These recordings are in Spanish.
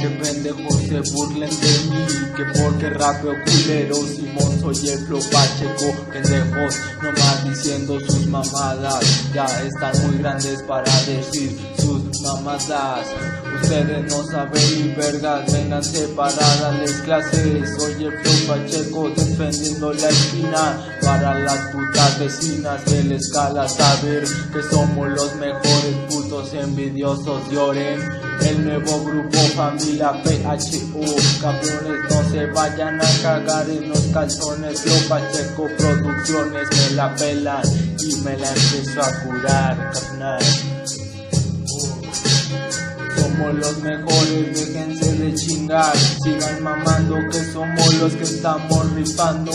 que pendejos se burlen de mí, que porque rapeo culero. Simón, soy el Flow Pacheco, pendejos nomás diciendo sus mamadas. Ya están muy grandes para decir sus mamadas. Ustedes no saben ni vergas, vénganse para darles clases. Soy el Flow Pacheco defendiendo la esquina para las putas vecinas que les cala saber que somos los mejores, putos envidiosos lloren. El nuevo grupo Familia PHO, cabrones no se vayan a cagar en los calzones. Flow Pacheco Producciones me la pelan y me la empiezo a curar, carnal. Somos los mejores, déjense de chingar, sigan mamando que somos los que estamos rifando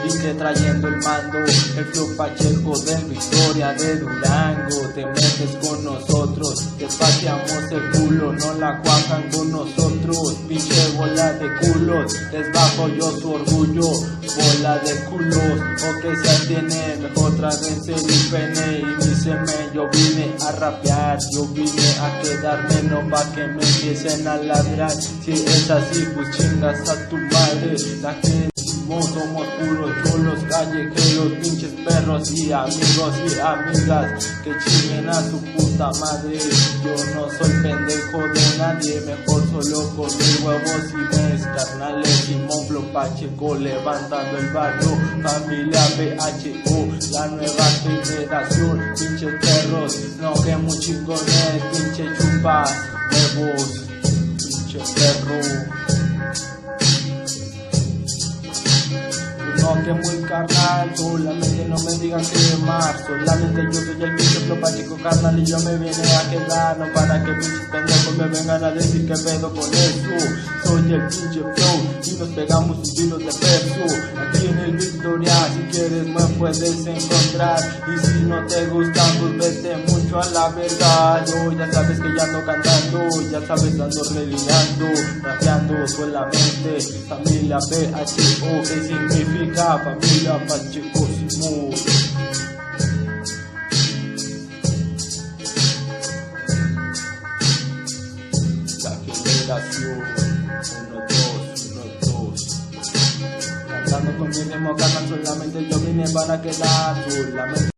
y que trayendo el mando. El Flow Pacheco del Victoria de Durango, te metes con nosotros, te pateamos el culo, no la cuajan con nosotros, pinche bola de culos, les bajo yo su orgullo, bola de culos, o que se tiene, mejor tráguense mi pene y mi semen. Yo vine a rapear, yo vine a quedarme, no pa' que me empiecen a ladrar. Si es así, pues chingas a tu madre. La gente somos puros cholos callejeros, pinches perros y amigos y amigas que chinguen a su puta madre. Yo no soy pendejo de nadie, mejor solo con mis huevos y mes, carnales. Simón, Flow Pacheco levantando el barrio, Familia PHO, la nueva generación. Pinches perros, no que muy chingones, pinche chupa huevos, pinche perro. No que muy carnal, solamente no me digan que más. Solamente yo soy el pinche Flow Pacheco, carnal, y yo me vine a quedar. No para que pinches pendejos me vengan a decir que pedo con eso. Soy el pinche Flow y nos pegamos un tiro de perso. Aquí en el Victoria, si quieres me puedes encontrar. Y si no te gusta, pues vete mucho a la verga. Yo ya sabes que ya ando cantando, ya sabes ando relirando, rapeando solamente. Familia PHO, ¿qué significa? Familia Pacheco Simón. La generación 1-2, cantando con mi ritmo, cantan solamente yo vine para quedar solamente.